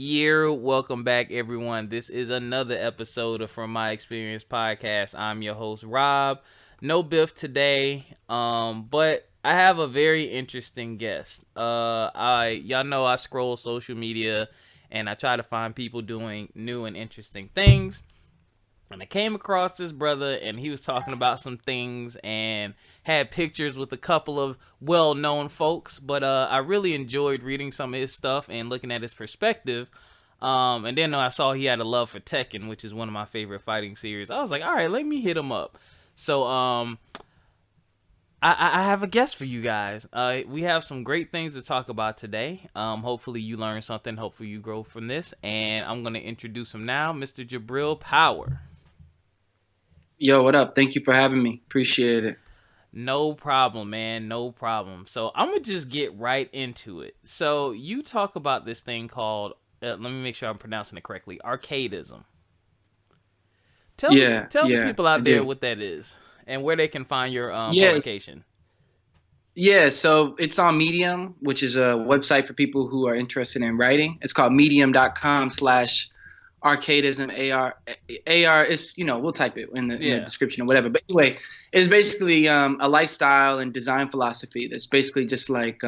Welcome back, everyone. This is another episode of From My Experience podcast. I'm your host, Rob. No Biff today, but I have a very interesting guest. Y'all know I scroll social media and I try to find people doing new and interesting things. And I came across this brother, and he was talking about some things and had pictures with a couple of well-known folks. But I really enjoyed reading some of his stuff and looking at his perspective. And then I saw he had a love for Tekken, which is one of my favorite fighting series. I was like, all right, let me hit him up. So I have a guest for you guys. We have some great things to talk about today. Hopefully you learn something. Hopefully you grow from this. And I'm going to introduce him now, Mr. Jabril Power. Yo, what up? Thank you for having me. Appreciate it. No problem, man. No problem. So I'm going to just get right into it. So you talk about this thing called, let me make sure I'm pronouncing it correctly, Arcadism. Tell the people out there what that is and where they can find your publication. Yeah, so it's on Medium, which is a website for people who are interested in writing. It's called medium.com/Arcadism AR is, we'll type it in the description or whatever. But anyway, it's basically a lifestyle and design philosophy that's basically just like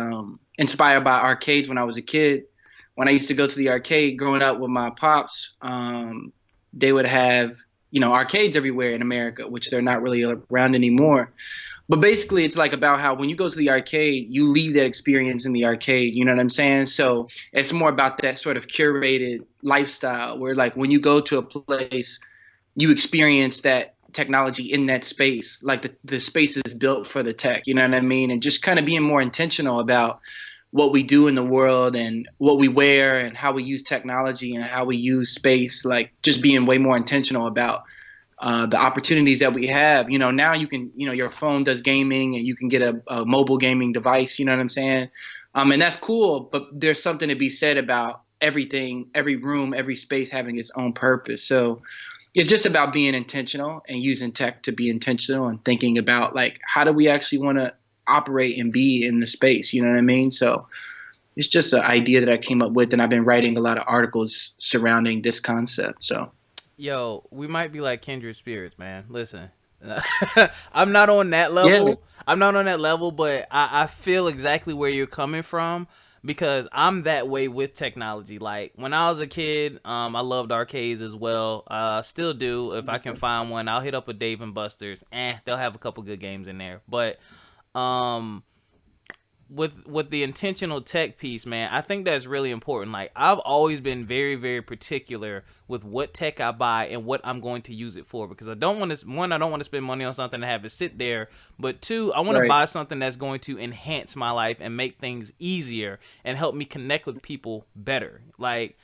inspired by arcades when I was a kid. When I used to go to the arcade growing up with my pops, they would have, arcades everywhere in America, which they're not really around anymore. But basically, it's like about how when you go to the arcade, you leave that experience in the arcade. You know what I'm saying? So it's more about that sort of curated lifestyle where, like, when you go to a place, you experience that technology in that space. Like the space is built for the tech. You know what I mean? And just kind of being more intentional about what we do in the world and what we wear and how we use technology and how we use space. Like just being way more intentional about the opportunities that we have. Now you can, your phone does gaming and you can get a mobile gaming device, you know what I'm saying? And that's cool, but there's something to be said about everything, every room, every space having its own purpose. So it's just about being intentional and using tech to be intentional and thinking about like, how do we actually want to operate and be in the space? You know what I mean? So it's just an idea that I came up with, and I've been writing a lot of articles surrounding this concept. So. Yo, we might be like kindred spirits, man. Listen, I'm not on that level. Yeah. I'm not on that level, but I feel exactly where you're coming from because I'm that way with technology. Like when I was a kid, I loved arcades as well. Still do. If I can find one, I'll hit up a Dave and Buster's. They'll have a couple good games in there. But with the intentional tech piece, man, I think that's really important. Like I've always been very, very particular with what tech I buy and what I'm going to use it for, because I don't want to spend money on something to have it sit there, but two, I want to buy something that's going to enhance my life and make things easier and help me connect with people better. Like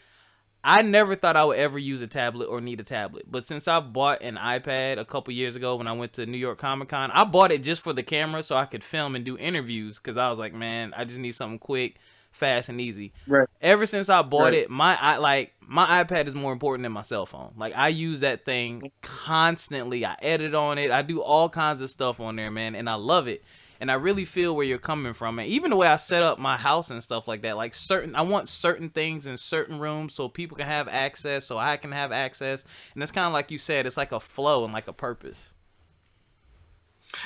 I never thought I would ever use a tablet or need a tablet. But since I bought an iPad a couple years ago when I went to New York Comic Con, I bought it just for the camera so I could film and do interviews because I was like, man, I just need something quick, fast, and easy. Right. Ever since I bought it, my iPad is more important than my cell phone. Like I use that thing constantly. I edit on it. I do all kinds of stuff on there, man, and I love it. And I really feel where you're coming from. And even the way I set up my house and stuff like that, like I want certain things in certain rooms so people can have access, so I can have access. And it's kind of like you said, it's like a flow and like a purpose.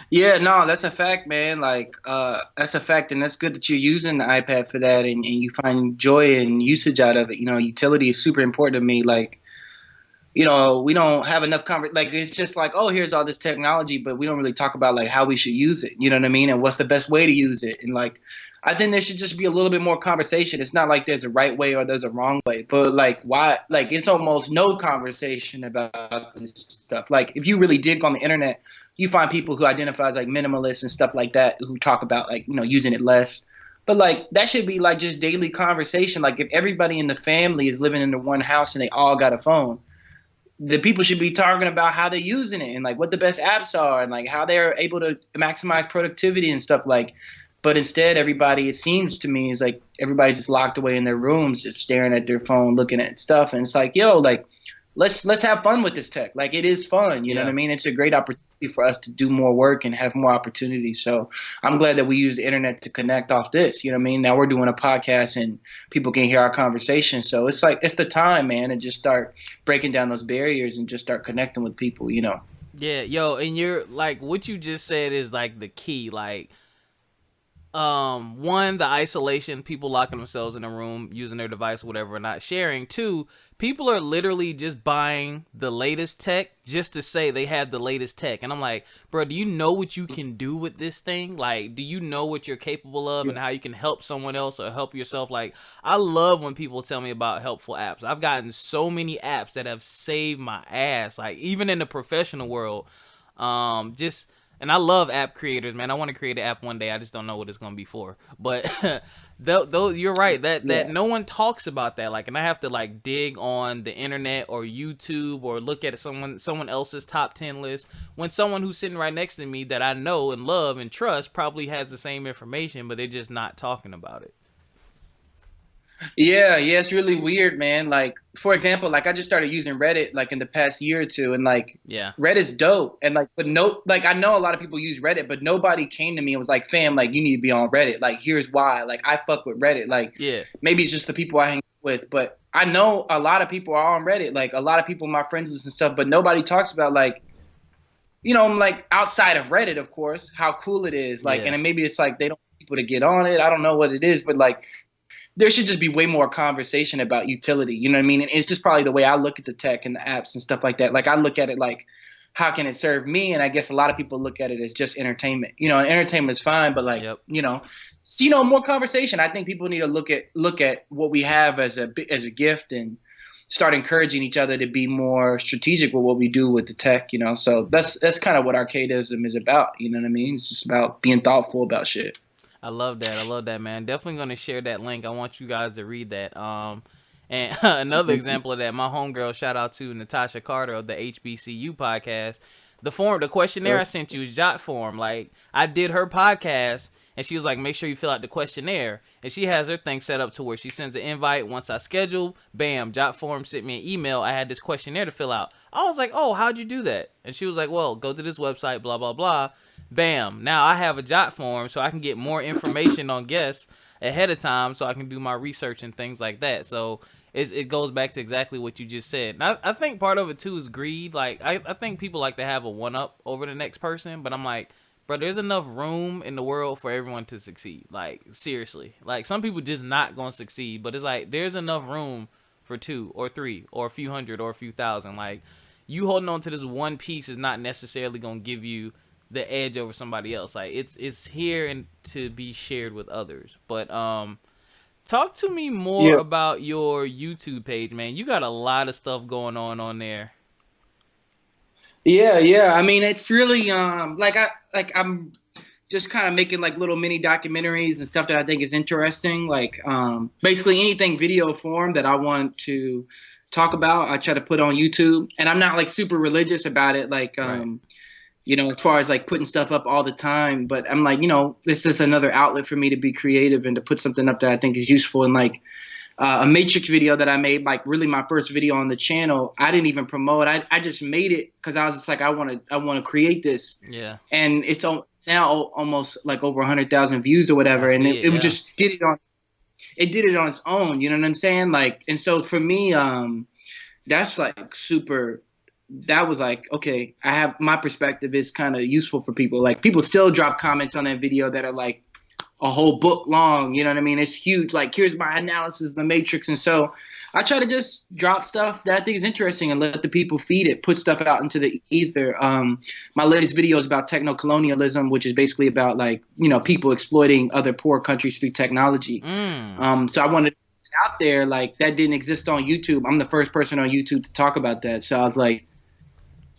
Yeah, no, that's a fact, man. Like, that's a fact. And that's good that you're using the iPad for that and you find joy and usage out of it. Utility is super important to me. Like, we don't have enough like it's just like, oh, here's all this technology, but we don't really talk about like how we should use it. You know what I mean? And what's the best way to use it? And like, I think there should just be a little bit more conversation. It's not like there's a right way or there's a wrong way, but like why? Like it's almost no conversation about this stuff. Like if you really dig on the internet, you find people who identify as like minimalists and stuff like that who talk about like using it less. But like that should be like just daily conversation. Like if everybody in the family is living in the one house and they all got a phone, the people should be talking about how they're using it and like what the best apps are and like how they're able to maximize productivity and stuff like. But instead, everybody, it seems to me, is like everybody's just locked away in their rooms, just staring at their phone, looking at stuff. And it's like, yo, like let's have fun with this tech. Like, it is fun, you know what I mean? It's a great opportunity for us to do more work and have more opportunities. So I'm glad that we use the internet to connect off this, you know what I mean? Now we're doing a podcast and people can hear our conversation. So it's like, it's the time, man, and just start breaking down those barriers and just start connecting with people, you know? Yeah, yo, and you're like, what you just said is like the key. Like, one, the isolation, people locking themselves in a room using their device or whatever, not sharing. Two, people are literally just buying the latest tech just to say they have the latest tech. And I'm like, bro, do you know what you can do with this thing? Like, do you know what you're capable of and how you can help someone else or help yourself? Like, I love when people tell me about helpful apps. I've gotten so many apps that have saved my ass, like even in the professional world. Just And I love app creators, man. I want to create an app one day. I just don't know what it's gonna be for. But though you're right that no one talks about that. Like, and I have to like dig on the internet or YouTube or look at someone else's top 10 list when someone who's sitting right next to me that I know and love and trust probably has the same information, but they're just not talking about it. Yeah, it's really weird, man. Like, for example, like I just started using Reddit like in the past year or two, and like Reddit's dope. And like, but no, like I know a lot of people use Reddit, but nobody came to me and was like, fam, like you need to be on Reddit. Like, here's why. Like, I fuck with Reddit. Like, maybe it's just the people I hang with, but I know a lot of people are on Reddit. Like, a lot of people, my friends and stuff, but nobody talks about like, you know, like outside of Reddit, of course, how cool it is. Like, and then maybe it's like they don't want people to get on it. I don't know what it is, but like, there should just be way more conversation about utility. You know what I mean? And it's just probably the way I look at the tech and the apps and stuff like that. Like, I look at it like, how can it serve me? And I guess a lot of people look at it as just entertainment. You know, and entertainment is fine, but like, you know, so, you know, more conversation. I think people need to look at what we have as a gift and start encouraging each other to be more strategic with what we do with the tech. You know, so that's kind of what Arcadism is about. You know what I mean? It's just about being thoughtful about shit. I love that, man. Definitely gonna share that link. I want you guys to read that. And another example of that, my homegirl, shout out to Natasha Carter of the HBCU podcast. The questionnaire I sent you is Jot form. Like, I did her podcast, and she was like, make sure you fill out the questionnaire. And she has her thing set up to where she sends an invite. Once I schedule, bam, Jot form sent me an email. I had this questionnaire to fill out. I was like, oh, how'd you do that? And she was like, well, go to this website, blah, blah, blah. Bam. Now I have a Jot form so I can get more information on guests ahead of time so I can do my research and things like that. So it goes back to exactly what you just said. And I think part of it too is greed. Like, I think people like to have a one-up over the next person, but I'm like, bro, there's enough room in the world for everyone to succeed. Like, seriously. Like, some people just not going to succeed, but it's like there's enough room for 2 or 3 or a few hundred or a few thousand. Like, you holding on to this one piece is not necessarily going to give you the edge over somebody else. Like, it's here and to be shared with others. But talk to me more about your YouTube page, man. You got a lot of stuff going on there. Yeah. I mean, it's really I'm just kind of making like little mini documentaries and stuff that I think is interesting. Like basically anything video form that I want to talk about, I try to put on YouTube. And I'm not like super religious about it. Like you know, as far as like putting stuff up all the time, but I'm like, you know, this is another outlet for me to be creative and to put something up that I think is useful. And like a Matrix video that I made, like really my first video on the channel, I didn't even promote. I just made it because I was just like, I want to create this. Yeah. And it's now almost like over 100,000 views or whatever. And it just did it on its own. You know what I'm saying? Like, and so for me, that's like super. That was like, okay, I have my perspective is kind of useful for people. Like, people still drop comments on that video that are like a whole book long. You know what I mean? It's huge. Like, here's my analysis of the Matrix. And so I try to just drop stuff that I think is interesting and let the people feed it, put stuff out into the ether. My latest video is about techno-colonialism, which is basically about like, you know, people exploiting other poor countries through technology. So I wanted to put out there, like, that didn't exist on YouTube. I'm the first person on YouTube to talk about that. So I was like,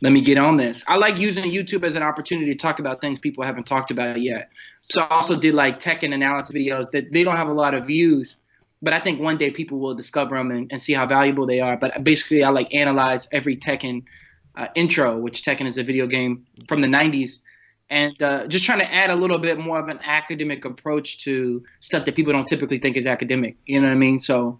let me get on this. I like using YouTube as an opportunity to talk about things people haven't talked about yet. So I also did like tech and analysis videos that they don't have a lot of views, but I think one day people will discover them and see how valuable they are. But basically I like analyze every Tekken intro, which Tekken is a video game from the 90s. And just trying to add a little bit more of an academic approach to stuff that people don't typically think is academic. You know what I mean? So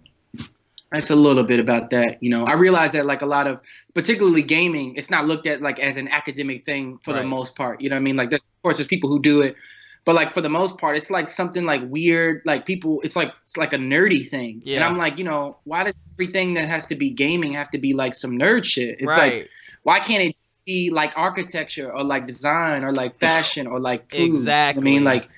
That's a little bit about that. I realize that like a lot of, particularly gaming, it's not looked at like as an academic thing for the most part. You know what I mean? Like of course there's people who do it, but like for the most part, it's like something like weird, like people, it's like a nerdy thing. Yeah. And I'm like, why does everything that has to be gaming have to be like some nerd shit? It's like, why can't it be like architecture or like design or like fashion or like food? Exactly. I mean, like,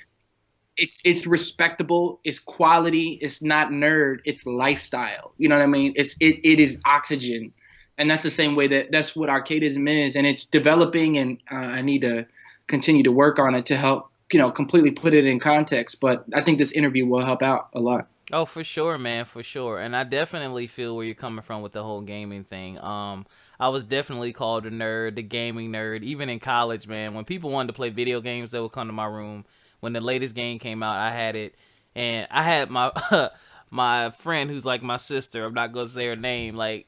it's respectable, it's quality, it's not nerd, it's lifestyle. You know what I mean? It is oxygen. And that's the same way that's what Arcadism is. And it's developing, and I need to continue to work on it to help, completely put it in context. But I think this interview will help out a lot. Oh, for sure, man, for sure. And I definitely feel where you're coming from with the whole gaming thing. I was definitely called a nerd, the gaming nerd, even in college, man. When people wanted to play video games, they would come to my room. When the latest game came out, I had it, and I had my my friend who's like my sister. I'm not gonna say her name. Like,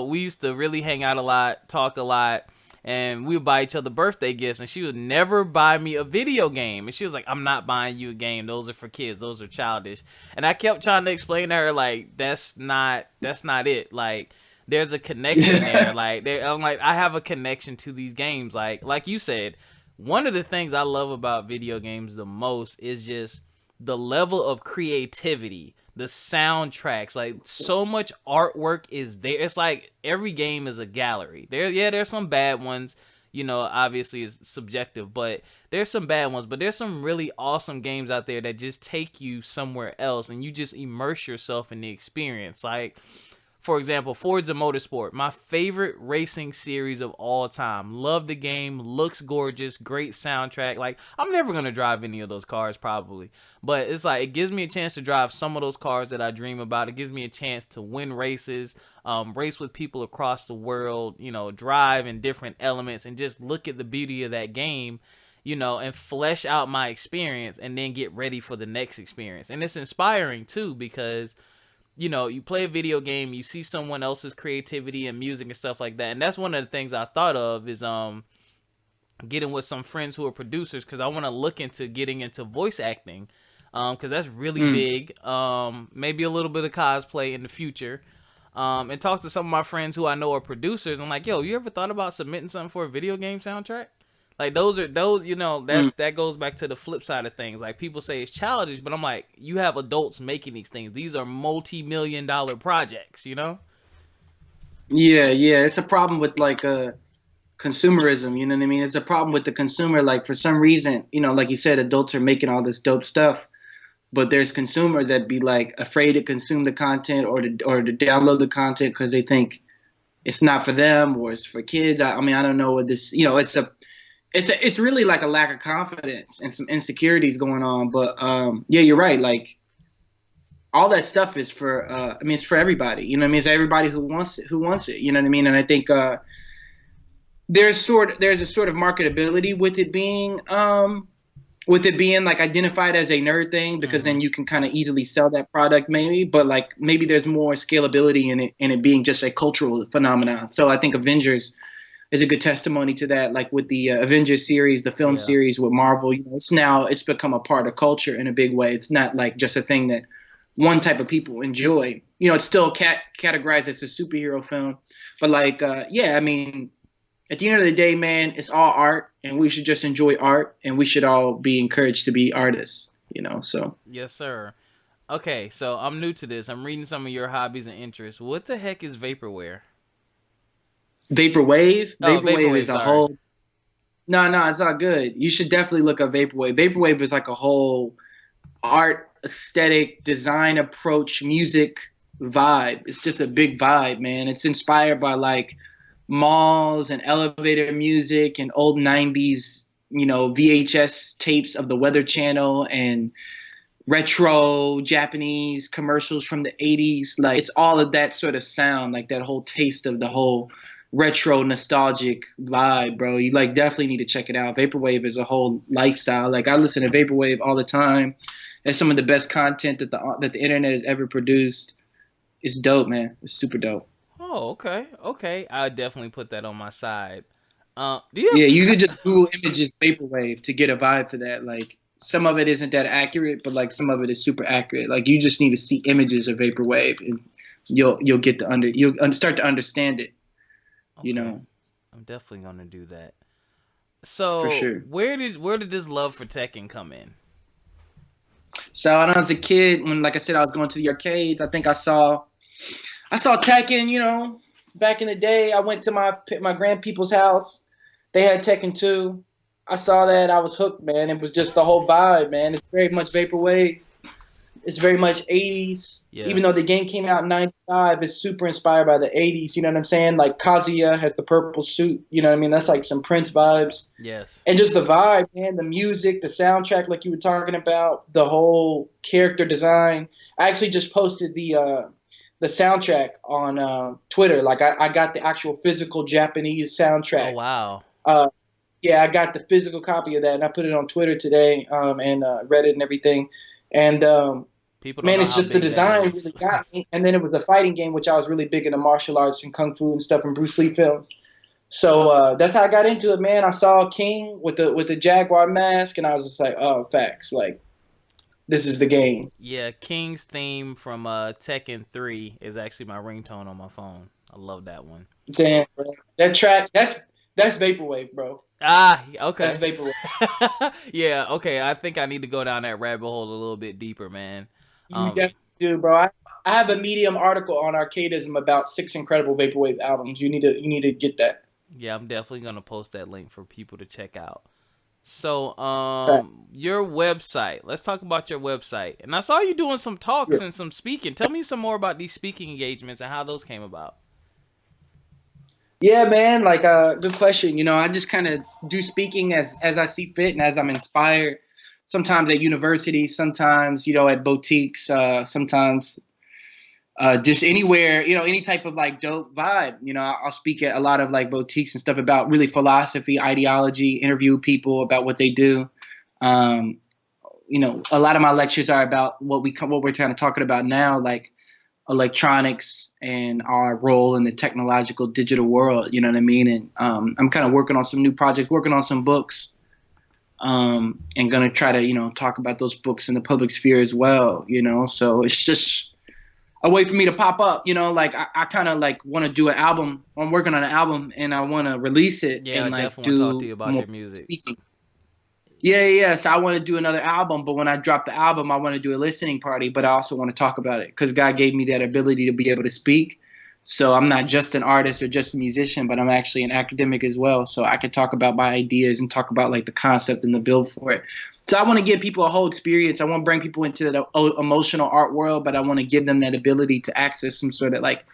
we used to really hang out a lot, talk a lot, and we would buy each other birthday gifts. And she would never buy me a video game, and she was like, "I'm not buying you a game. Those are for kids. Those are childish." And I kept trying to explain to her like, that's not it. Like, there's a connection there. Like, I'm like, I have a connection to these games. Like you said. One of the things I love about video games the most is just the level of creativity, the soundtracks, like so much artwork is there. It's like every game is a gallery. There's some bad ones, obviously it's subjective, but there's some bad ones, but there's some really awesome games out there that just take you somewhere else and you just immerse yourself in the experience. Like, for example, Forza Motorsport, my favorite racing series of all time. Love the game, looks gorgeous, great soundtrack. Like, I'm never going to drive any of those cars probably, but it's like, it gives me a chance to drive some of those cars that I dream about. It gives me a chance to win races, race with people across the world, drive in different elements and just look at the beauty of that game, and flesh out my experience and then get ready for the next experience. And it's inspiring too, because you play a video game, you see someone else's creativity and music and stuff like that. And that's one of the things I thought of is getting with some friends who are producers, because I want to look into getting into voice acting, because that's really big. Maybe a little bit of cosplay in the future, and talk to some of my friends who I know are producers. I'm like, yo, you ever thought about submitting something for a video game soundtrack? Like, that goes back to the flip side of things. Like, people say it's childish, but I'm like, you have adults making these things. These are multi-million-dollar projects, Yeah, it's a problem with like consumerism, you know what I mean? It's a problem with the consumer. Like, for some reason, like you said, adults are making all this dope stuff, but there's consumers that be like afraid to consume the content or to download the content because they think it's not for them or it's for kids. I mean, I don't know what this, it's really like a lack of confidence and some insecurities going on. But yeah, you're right. Like, all that stuff is for it's for everybody. You know what I mean? It's everybody who wants it. You know what I mean? And I think there's a sort of marketability with it being like identified as a nerd thing, because then you can kind of easily sell that product maybe. But like, maybe there's more scalability in it being just a cultural phenomenon. So I think Avengers is a good testimony to that. Like with the Avengers series, the film series with Marvel, it's become a part of culture in a big way. It's not like just a thing that one type of people enjoy. It's still categorized as a superhero film, but like, I mean, at the end of the day, man, it's all art, and we should just enjoy art, and we should all be encouraged to be artists, so. Yes, sir. Okay, so I'm new to this. I'm reading some of your hobbies and interests. What the heck is vaporware? Vaporwave? Vaporwave is a whole... No, it's not good. You should definitely look up Vaporwave. Vaporwave is like a whole art, aesthetic, design approach, music vibe. It's just a big vibe, man. It's inspired by like malls and elevator music and old 90s, VHS tapes of the Weather Channel and retro Japanese commercials from the 80s. Like, it's all of that sort of sound, like that whole taste of the whole retro nostalgic vibe, bro. You like definitely need to check it out. Vaporwave is a whole lifestyle. Like, I listen to Vaporwave all the time. It's some of the best content that the internet has ever produced. It's dope, man. It's super dope. Oh, okay. I definitely put that on my side. You could just Google images Vaporwave to get a vibe to that. Like, some of it isn't that accurate, but like some of it is super accurate. Like, you just need to see images of Vaporwave and you'll get to you'll start to understand it. You Okay. know, I'm definitely gonna do that. for So sure. where did this love for Tekken come in? So when I was a kid, when like I said, I was going to the arcades. I think I saw Tekken. You know, back in the day, I went to my grandpeople's house. They had Tekken 2. I saw that. I was hooked, man. It was just the whole vibe, man. It's very much vaporwave. It's very much 80s. Yeah. Even though the game came out in 95, it's super inspired by the 80s. You know what I'm saying? Like Kazuya has the purple suit. You know what I mean? That's like some Prince vibes. Yes. And just the vibe, man, the music, the soundtrack, like you were talking about, the whole character design. I actually just posted the soundtrack on Twitter. Like I got the actual physical Japanese Oh soundtrack. wow. Uh, yeah, I got the physical copy of that, and I put it on Twitter today, and Reddit and everything. And People don't man, know it's how just the big that design is. really got me. And then it was a fighting game, which I was really big into martial arts and kung fu and stuff and Bruce Lee films. So that's how I got into it, man. I saw King with the Jaguar mask, and I was just like, oh, facts. Like, this is the game. Yeah, King's theme from Tekken 3 is actually my ringtone on my phone. I love that one. Damn, bro. That track, that's vaporwave, bro. Ah, That's okay. vaporwave. Yeah, okay. I think I need to go down that rabbit hole a little bit deeper, man. You Um, definitely do, bro. I have a Medium article on Arcadism about 6 incredible vaporwave albums. You need to get that. yeah, I'm definitely gonna post that link for people to check out. So, Fact. your website. Let's talk about your website. And I saw you doing some talks Yeah. and some speaking. Tell me some more about these speaking engagements and how those came about. Yeah, man. Like, good question. You know, I just kind of do speaking as I see fit and as I'm inspired. Sometimes at university, sometimes at boutiques, sometimes just anywhere. Any type of like dope vibe. I'll speak at a lot of like boutiques and stuff about really philosophy, ideology, interview people about what they do. Um, a lot of my lectures are about what we're trying to talking about now, like electronics and our role in the technological digital world. You know what I mean? And I'm kind of working on some new projects, working on some books, and gonna try to talk about those books in the public sphere as well. So it's just a way for me to pop up. Like I kind of like want to do an album. I'm working on an album and I want to release it Yeah, I and like definitely want to talk to do you about more your music. speaking. Yeah. So I want to do another album, but when I drop the album, I want to do a listening party, but I also want to talk about it because God gave me that ability to be able to speak. So I'm not just an artist or just a musician, but I'm actually an academic as well. So I could talk about my ideas and talk about like the concept and the build for it. So I want to give people a whole experience. I want to bring people into the emotional art world, but I want to give them that ability to access some sort of like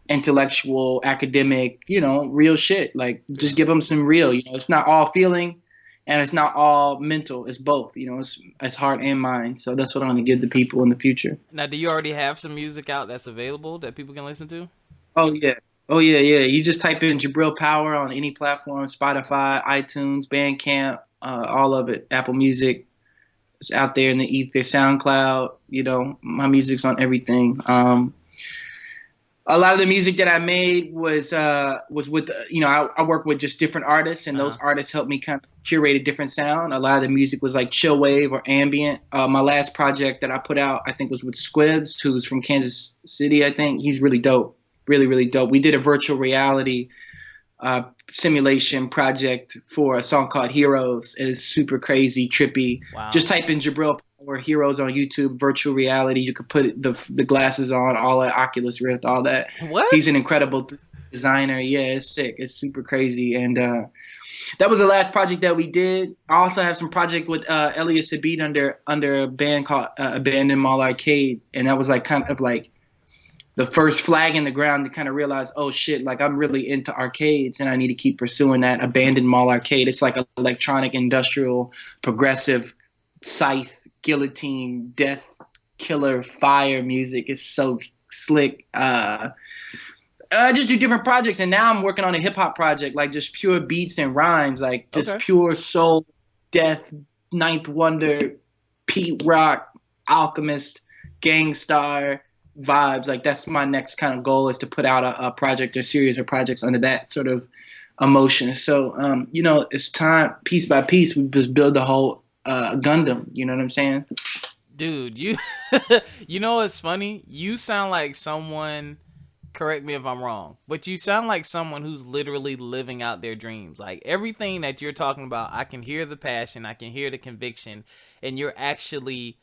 intellectual, academic, real shit. Like just give them some real. It's not all feeling. And it's not all mental; it's both. It's heart and mind. So that's what I'm gonna give the people in the future. Now, do you already have some music out that's available that people can listen to? Oh yeah, yeah. You just type in Jabril Power on any platform: Spotify, iTunes, Bandcamp, all of it. Apple Music. It's out there in the ether. SoundCloud. My music's on everything. A lot of the music that I made was with I work with just different artists, and those artists helped me kind of curate a different sound. A lot of the music was like chill wave or ambient. My last project that I put out, I think, was with Squibs, who's from Kansas City. I think he's really dope, really dope. We did a virtual reality simulation project for a song called Heroes. It's super crazy, trippy. Wow. Just type in Jabril Power Heroes on YouTube, virtual reality. You could put the glasses on, all that Oculus Rift, all that. What? He's an incredible designer. Yeah, it's sick. It's super crazy. And that was the last project that we did. I also have some project with Elias Habib under a band called Abandoned Mall Arcade. And that was like kind of like the first flag in the ground to kind of realize, oh shit, like I'm really into arcades and I need to keep pursuing that. Abandoned Mall Arcade. It's like electronic, industrial, progressive, scythe, guillotine, death, killer, fire music. It's so slick. I just do different projects, and now I'm working on a hip hop project, like just pure beats and rhymes, like just pure soul, death, Ninth Wonder, Pete Rock, Alchemist, Gangstar vibes. Like that's my next kind of goal, is to put out a project or series of projects under that sort of emotion. So it's time, piece by piece, we just build the whole Gundam. You know what I'm saying? Dude, you you know what's funny? You sound like someone correct me if I'm wrong, but you sound like someone who's literally living out their dreams. Like everything that you're talking about, I can hear the passion, I can hear the conviction, and you're actually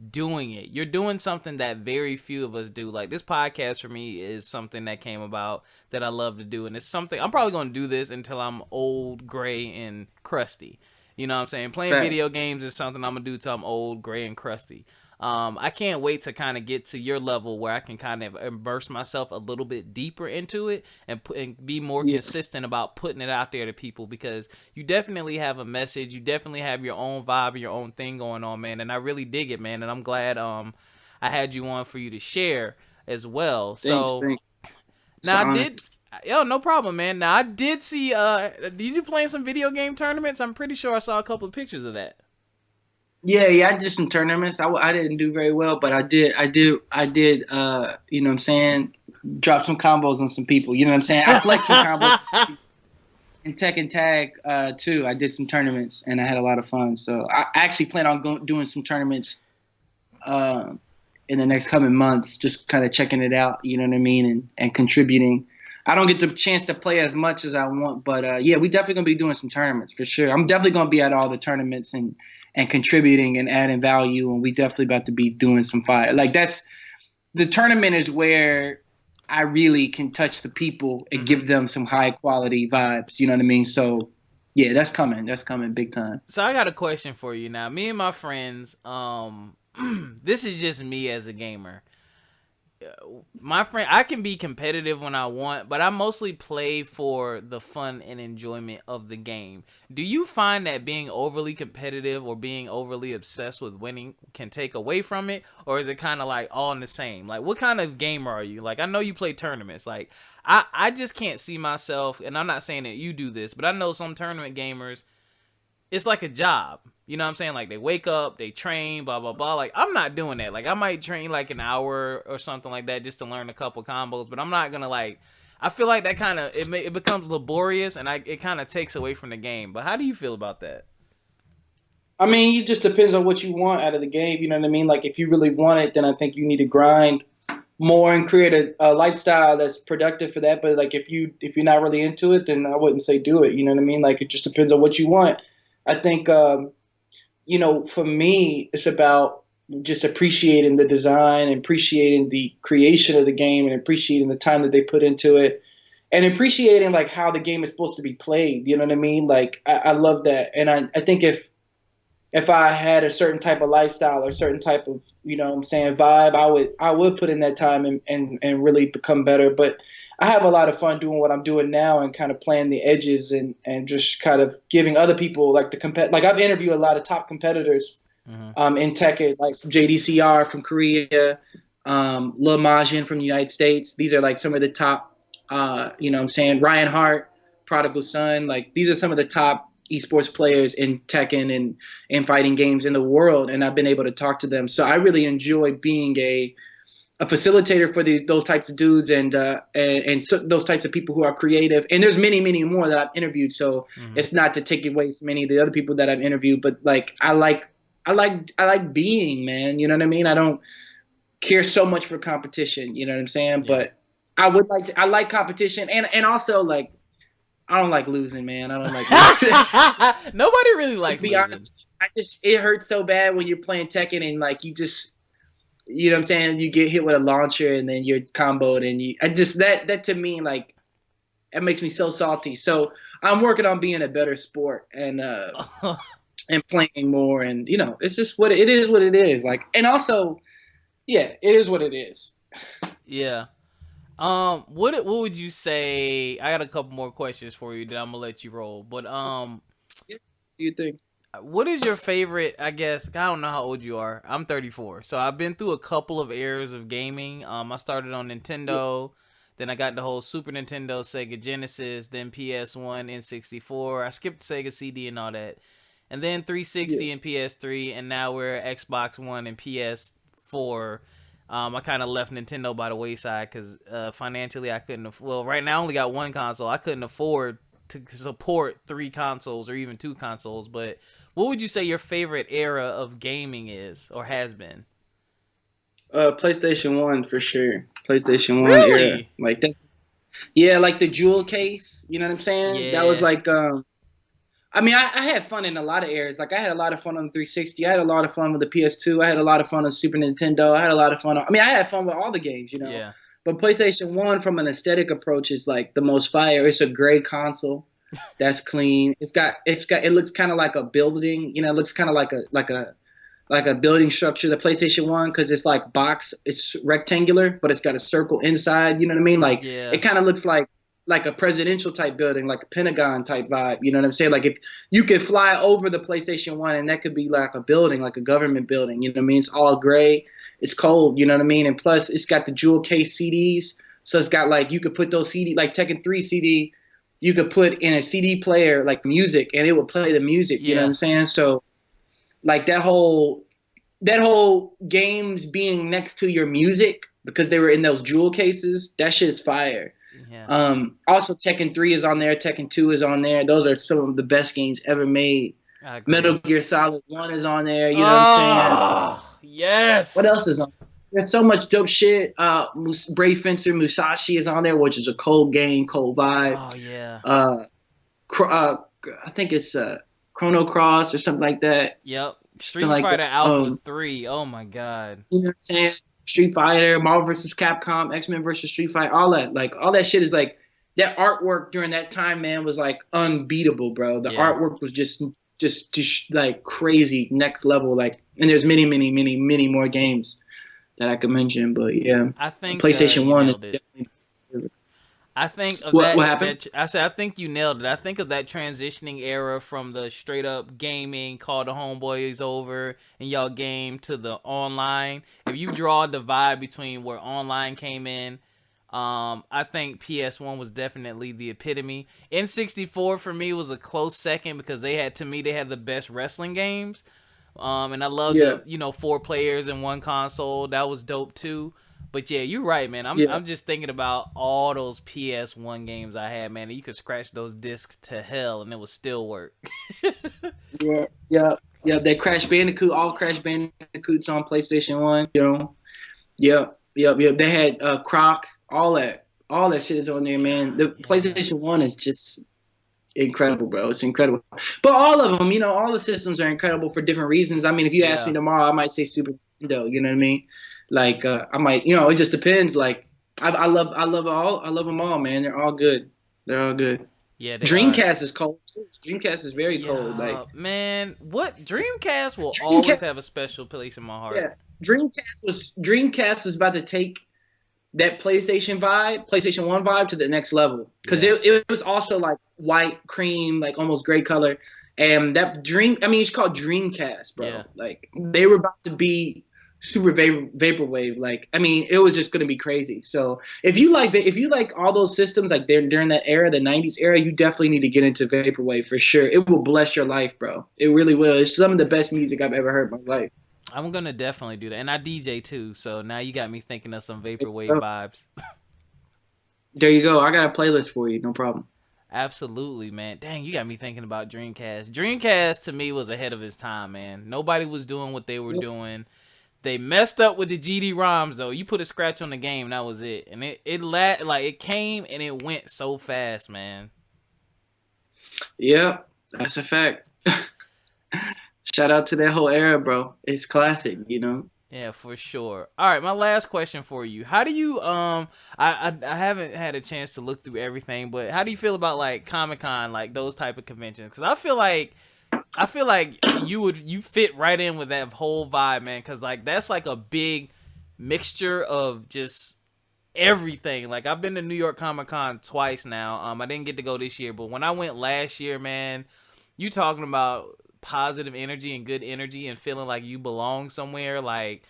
doing it. You're doing something that very few of us do. Like this podcast for me is something that came about that I love to do, and it's something I'm probably going to do this until I'm old, gray, and crusty. You know what I'm saying? Playing Fact. video games is something I'm gonna do till I'm old, gray, and crusty. I can't wait to kind of get to your level where I can kind of immerse myself a little bit deeper into it and be more consistent about putting it out there to people, because you definitely have a message. You definitely have your own vibe and your own thing going on, man. And I really dig it, man. And I'm glad I had you on for you to share as well. So Thanks. now no problem, man. Now I did see did you play some video game tournaments? I'm pretty sure I saw a couple of pictures of that. Yeah, I did some tournaments. I didn't do very well, but I did, you know what I'm saying, drop some combos on some people, you know what I'm saying? I flexed some combos in Tekken Tag, too. I did some tournaments, and I had a lot of fun. So I actually plan on doing some tournaments in the next coming months, just kind of checking it out, you know what I mean, and contributing. I don't get the chance to play as much as I want, but yeah, we definitely going to be doing some tournaments for sure. I'm definitely going to be at all the tournaments and contributing and adding value, and we definitely about to be doing some fire. Like the tournament is where I really can touch the people and give them some high quality vibes. You know what I mean? So yeah, that's coming big time. So I got a question for you now. Me and my friends, this is just me as a gamer. My friend, I can be competitive when I want, but I mostly play for the fun and enjoyment of the game. Do you find that being overly competitive or being overly obsessed with winning can take away from it, or is it kind of like all in the same? Like, what kind of gamer are you? Like, I know you play tournaments. Like, I just can't see myself, and I'm not saying that you do this, but I know some tournament gamers, it's like a job. You know what I'm saying? Like, they wake up, they train, blah, blah, blah. Like, I'm not doing that. Like, I might train like an hour or something like that just to learn a couple combos, but I'm not going to, like, I feel like that kind of, it becomes laborious, and it kind of takes away from the game. But how do you feel about that? I mean, it just depends on what you want out of the game. You know what I mean? Like, if you really want it, then I think you need to grind more and create a lifestyle that's productive for that. But like, if you're not really into it, then I wouldn't say do it. You know what I mean? Like, it just depends on what you want. I think, you know, for me, it's about just appreciating the design, and appreciating the creation of the game, and appreciating the time that they put into it, and appreciating like how the game is supposed to be played. You know what I mean? Like, I love that. And I think if I had a certain type of lifestyle or a certain type of, you know what I'm saying, vibe, I would put in that time and really become better. But I have a lot of fun doing what I'm doing now, and kind of playing the edges, and just kind of giving other people like like I've interviewed a lot of top competitors in Tekken, like JDCR from Korea, Lil Majin from the United States. These are like some of the top, you know what I'm saying, Ryan Hart, Prodigal Son. Like, these are some of the top esports players in Tekken and fighting games in the world, and I've been able to talk to them. So I really enjoy being a facilitator for those types of dudes, and so those types of people who are creative. And there's many more that I've interviewed. So it's not to take away from any of the other people that I've interviewed, but like I like being, man. You know what I mean? I don't care so much for competition. You know what I'm saying? Yeah. But I like competition, and also like, I don't like losing, man. I don't like losing. Nobody really likes losing. Honest, it hurts so bad when you're playing Tekken, and like you know what I'm saying, you get hit with a launcher and then you're comboed, and that to me, like, it makes me so salty. So I'm working on being a better sport, and and playing more, and you know, it's just what it is. Like, and also, yeah, it is what it is. Yeah. What would you say? I got a couple more questions for you that I'm gonna let you roll. But what do you think? What is your favorite? I guess I don't know how old you are. I'm 34, so I've been through a couple of eras of gaming. I started on Nintendo, then I got the whole Super Nintendo, Sega Genesis, then PS1, N64. I skipped Sega CD and all that, and then 360 and PS3, and now we're at Xbox One and PS4. I kind of left Nintendo by the wayside because financially I couldn't. Well, right now I only got one console. I couldn't afford to support 3 consoles or even 2 consoles. But what would you say your favorite era of gaming is or has been? PlayStation 1 for sure. PlayStation 1 era. Really? Like that. Yeah, like the jewel case. You know what I'm saying? That was Yeah. like I mean, I had fun in a lot of areas. Like I had a lot of fun on the 360. I had a lot of fun with the PS2. I had a lot of fun on Super Nintendo. I had a lot of fun. I mean, I had fun with all the games, you know. Yeah. But PlayStation 1, from an aesthetic approach, is like the most fire. It's a gray console that's clean. It looks kind of like a building. You know, it looks kind of like a building structure. The PlayStation 1, because it's like it's rectangular, but it's got a circle inside. You know what I mean? Like Yeah. it kind of looks like a presidential type building, like a Pentagon type vibe. You know what I'm saying? Like if you could fly over the PlayStation 1 and that could be like a building, like a government building. You know what I mean? It's all gray. It's cold. You know what I mean? And plus, it's got the jewel case CDs. So it's got like, you could put those CD, like Tekken 3 CD, you could put in a CD player like music and it would play the music. You know what I'm saying? So like that whole games being next to your music because they were in those jewel cases, that shit is fire. Yeah. Also Tekken 3 is on there, Tekken 2 is on there. Those are some of the best games ever made. I agree. Metal Gear Solid 1 is on there, you know what I'm saying? Yes. What else is on there? There's so much dope shit. Brave Fencer Musashi is on there, which is a cold game, cold vibe. Oh yeah. I think it's Chrono Cross or something like that. Yep. Street Fighter Alpha 3. Oh my god. You know what I'm saying? Street Fighter, Marvel vs. Capcom, X-Men vs. Street Fighter, all that shit is like, that artwork during that time, man, was like unbeatable, bro. The artwork was just like crazy, next level. Like, and there's many more games that I could mention, but yeah, I think PlayStation 1 is definitely. I think of what happened? I said I think you nailed it. I think of that transitioning era from the straight up gaming, call the homeboys over and y'all game, to the online. If you draw the divide between where online came in, I think PS1 was definitely the epitome. N64 for me was a close second because they had the best wrestling games. And I love the 4 players in one console. That was dope too. But yeah, you're right, man. I'm just thinking about all those PS1 games I had, man. You could scratch those discs to hell and it would still work. Yeah. They Crash Bandicoot, all Crash Bandicoots on PlayStation 1. You know. Yep. They had Croc, all that shit is on there, man. The PlayStation 1 is just incredible, bro. It's incredible. But all of them, all the systems are incredible for different reasons. I mean, if you ask me tomorrow, I might say Super Nintendo. You know what I mean? Like I might, it just depends. Like I love them all, man. They're all good. Yeah. Dreamcast is cold too. Dreamcast is very cold. Like, man, what Dreamcast will always have a special place in my heart. Yeah, Dreamcast was about to take that PlayStation 1 vibe to the next level, because it was also like white, cream, like almost gray color, and that it's called Dreamcast, bro. Yeah. Like they were about to be super vaporwave. Like, I mean, it was just gonna be crazy. So if you like all those systems, like during that era, the 90s era, you definitely need to get into vaporwave for sure. It will bless your life, bro. It really will. It's some of the best music I've ever heard in my life. I'm gonna definitely do that, and I DJ too. So now you got me thinking of some vaporwave vibes. There you go. I got a playlist for you. No problem. Absolutely, man. Dang, you got me thinking about Dreamcast. Dreamcast to me was ahead of its time, man. Nobody was doing what they were doing. They messed up with the GD ROMs though. You put a scratch on the game, that was it, and it came and it went so fast, man. Yeah, that's a fact. Shout out to that whole era, bro. It's classic, Yeah, for sure. All right, my last question for you. How do you I haven't had a chance to look through everything, but how do you feel about like Comic-Con, like those type of conventions? Because I feel like you fit right in with that whole vibe, man. Because like that's like a big mixture of just everything. Like I've been to New York Comic-Con twice now. I didn't get to go this year, but when I went last year, man, you talking about positive energy and good energy and feeling like you belong somewhere. Like,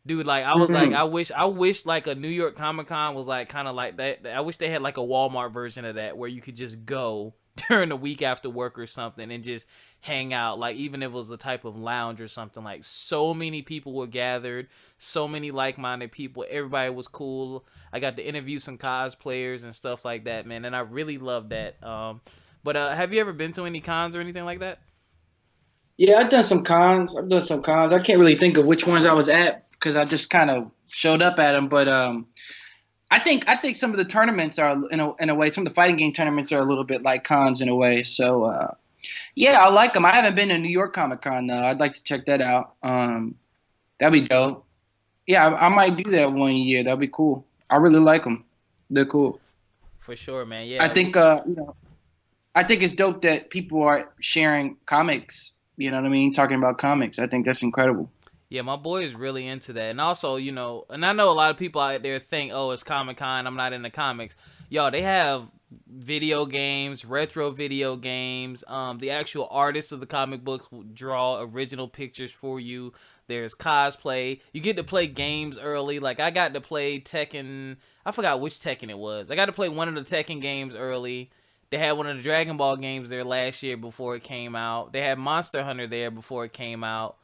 dude, like I was like, I wish like a New York Comic-Con was like kind of like that. I wish they had like a Walmart version of that where you could just go during the week after work or something and just hang out. Like even if it was a type of lounge or something. Like so many people were gathered, so many like-minded people. Everybody was cool. I got to interview some cosplayers and stuff like that, man. And I really loved that. But have you ever been to any cons or anything like that? Yeah, I've done some cons. I can't really think of which ones I was at, because I just kind of showed up at them. But I think some of the tournaments are in a way, some of the fighting game tournaments are a little bit like cons in a way. So yeah, I like them. I haven't been to New York Comic Con though. I'd like to check that out. That'd be dope. Yeah, I might do that one year. That'd be cool. I really like them. They're cool. For sure, man. Yeah. I think I think it's dope that people are sharing comics. You know what I mean? Talking about comics. I think that's incredible. Yeah, my boy is really into that. And also, and I know a lot of people out there think, oh, it's Comic-Con, I'm not into comics. Y'all, they have video games, retro video games. The actual artists of the comic books will draw original pictures for you. There's cosplay. You get to play games early. Like, I got to play Tekken. I forgot which Tekken it was. I got to play one of the Tekken games early. They had one of the Dragon Ball games there last year before it came out. They had Monster Hunter there before it came out.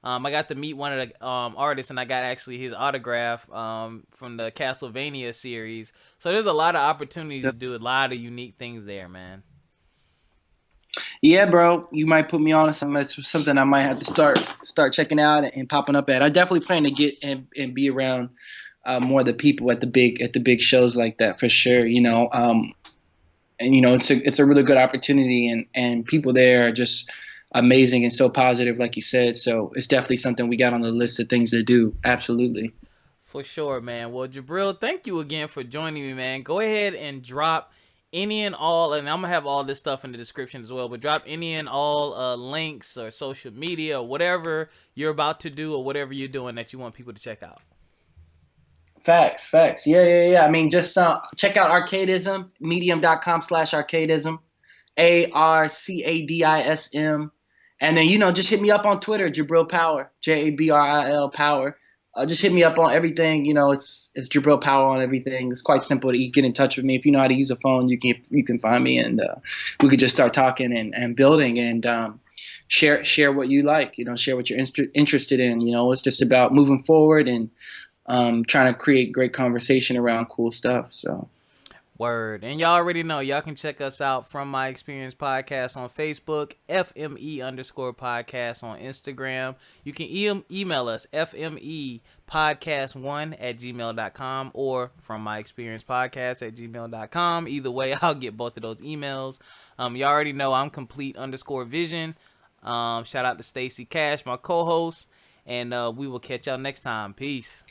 I got to meet one of the artists, and I got actually his autograph from the Castlevania series. So there's a lot of opportunities to do a lot of unique things there, man. Yeah, bro, you might put me on to something. That's something I might have to start checking out and popping up at. I definitely plan to get and be around more of the people at the big shows like that for sure. And it's a really good opportunity, and people there are just amazing and so positive, like you said. So it's definitely something we got on the list of things to do. Absolutely. For sure, man. Well, Jabril, thank you again for joining me, man. Go ahead and drop any and all, and I'm gonna have all this stuff in the description as well, but drop any and all links or social media or whatever you're about to do or whatever you're doing that you want people to check out. Facts. Yeah. I mean, just check out Arcadism, medium.com/Arcadism, ARCADISM. And then, just hit me up on Twitter, Jabril Power, JABRIL Power. Just hit me up on everything. It's Jabril Power on everything. It's quite simple to get in touch with me. If you know how to use a phone, you can find me, and we could just start talking and building and share what you like. Share what you're interested in. It's just about moving forward and trying to create great conversation around cool stuff. So. Word. And y'all already know, y'all can check us out From My Experience Podcast on Facebook, FME_podcast on Instagram. You can email us, FMEpodcast1@gmail.com or From My Experience Podcast@gmail.com. Either way, I'll get both of those emails. You already know I'm complete_vision. Shout out to Stacy Cash, my co-host. And we will catch y'all next time. Peace.